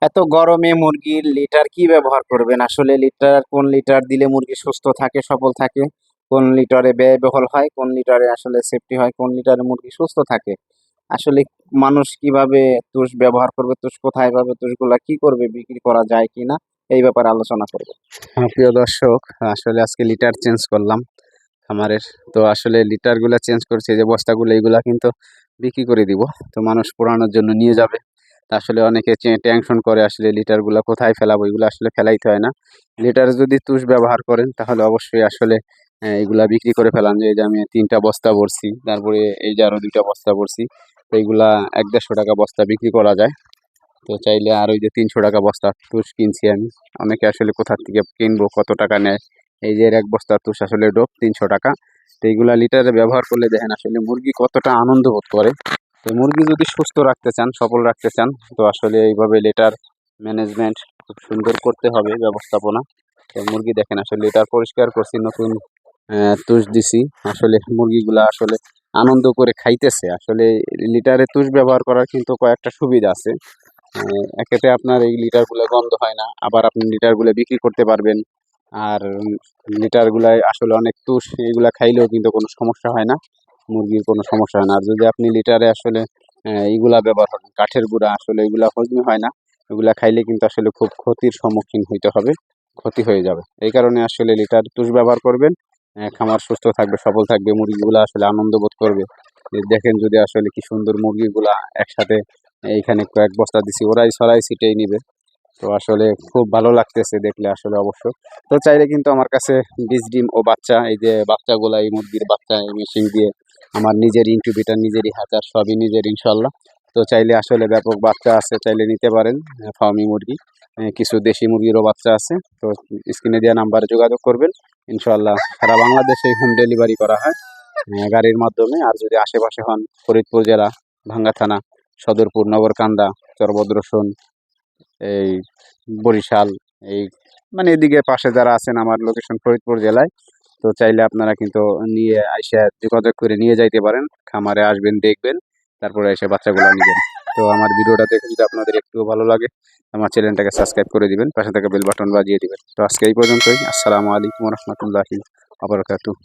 এত গরমে মুরগির লিটার কি ব্যবহার করবেন? আসলে লিটার কোন লিটার দিলে মুরগি সুস্থ থাকে, সবল থাকে, কোন লিটারে ব্যয়বহুল হয়, কোন লিটারে আসলে সেফটি হয়, কোন লিটারে মুরগি সুস্থ থাকে। আসলে মানুষ কিভাবে তুষ ব্যবহার করবে, তুষ কোথায় পাবে, তুষগুলা কি করবে, বিক্রি করা যায় কিনা, এই ব্যাপারে আলোচনা করব। হ্যাঁ, প্রিয় দর্শক, আসলে আজকে লিটার চেঞ্জ করলাম খামারের। তো আসলে লিটার গুলা চেঞ্জ করছে, যে বস্তাগুলো এইগুলা কিন্তু বিক্রি করে দিব। তো মানুষ পোড়ানোর জন্য নিয়ে যাবে। তা আসলে অনেকে টেনশন করে আসলে লিটার গুলা কোথায় ফেলাবো, এগুলো আসলে ফেলাইতে হয় না। লিটার যদি তুষ ব্যবহার করেন তাহলে অবশ্যই আসলে এগুলা বিক্রি করে ফেলান। যে এই যে আমি 3টা বস্তা ভরছি, তারপরে এই যে আরো 2টা বস্তা ভরছি। তো এইগুলা 1-150 টাকা বস্তা বিক্রি করা যায়। তো চাইলে আর ওই যে 300 টাকা বস্তা তুষ কিনছি আমি। অনেকে আসলে কোথা থেকে কিনবো, কত টাকা নেয়, এই যে এর এক বস্তা তুষ আসলে ডোপ 300 টাকা। তো এইগুলা লিটারে ব্যবহার করলে দেখেন আসলে মুরগি কতটা আনন্দ বোধ করে। তো মুরগি যদি সুস্থ রাখতে চান, সফল রাখতে চান, তো আসলে এইভাবে লিটার ম্যানেজমেন্ট খুব সুন্দর করতে হবে, ব্যবস্থাপনা। তো মুরগি দেখেন আসলে লিটার পরিষ্কার করছি, নতুন তুষ দিছি। আসলে মুরগিগুলা আসলে আনন্দ করে খাইতেছে। আসলে লিটারে তুষ ব্যবহার করার কিন্তু কয়েকটা সুবিধা আছে। এক্ষেত্রে আপনার এই লিটারগুলো গন্ধ হয় না, আবার আপনি লিটারগুলো বিক্রি করতে পারবেন। আর লিটারগুলায় আসলে অনেক তুষ, এগুলা খাইলেও কিন্তু কোনো সমস্যা হয় না, মুরগির কোনো সমস্যা হয় না। আর যদি আপনি লিটারে আসলে এইগুলা ব্যবহার করেন, কাঠের গুঁড়া, আসলে এগুলা হজমি হয় না। এগুলা খাইলে কিন্তু আসলে খুব ক্ষতির সম্মুখীন হইতে হবে, ক্ষতি হয়ে যাবে। এই কারণে আসলে লিটার তুষ ব্যবহার করবেন। খামার সুস্থ থাকবে, সবল থাকবে, মুরগিগুলা আসলে আনন্দ বোধ করবে। দেখেন যদি আসলে কি সুন্দর মুরগিগুলা একসাথে এইখানে কয়েক বস্তা দিছি, ওরাই ছড়াই ছিটেই নিবে। তো আসলে খুব ভালো লাগতেছে দেখলে আসলে অবশ্য। তো চাইলে কিন্তু আমার কাছে বীজ, ডিম ও বাচ্চা, এই যে বাচ্চাগুলা, এই মুরগির বাচ্চা এই মেশিন দিয়ে আমার নিজের ইনকিউবেটর, নিজেরই হাজার, সবই নিজের ইনশাল্লাহ। তো চাইলে আসলে ব্যাপক বাচ্চা আছে, চাইলে নিতে পারেন। ফার্মি মুরগি, কিছু দেশি মুরগিরও বাচ্চা আছে। তো স্ক্রিনে দেওয়া নাম্বারে যোগাযোগ করবেন। ইনশাল্লাহ সারা বাংলাদেশে হোম ডেলিভারি করা হয় গাড়ির মাধ্যমে। আর যদি আশেপাশে হন, ফরিদপুর জেলা, ভাঙ্গা থানা, সদরপুর, নগরকান্দা, চরভদ্রসন, এই বরিশাল, এই মানে এদিকে পাশে যারা আছেন, আমার লোকেশন ফরিদপুর জেলায়। তো চাইলে আপনারা কিন্তু নিয়ে আইসা যোগাযোগ করে নিয়ে যাইতে পারেন। খামারে আসবেন, দেখবেন, তারপরে এসে বাচ্চাগুলো নেবেন। তো আমার ভিডিওটা দেখে যদি আপনাদের একটু ভালো লাগে, আমার চ্যানেলটাকে সাবস্ক্রাইব করে দিবেন, পাশে থেকে বেল বাটন বাজিয়ে দিবেন। তো আজকে এই পর্যন্তই। আসসালামু আলাইকুম রহমতুল্লাহি ওয়া বারাকাতুহু।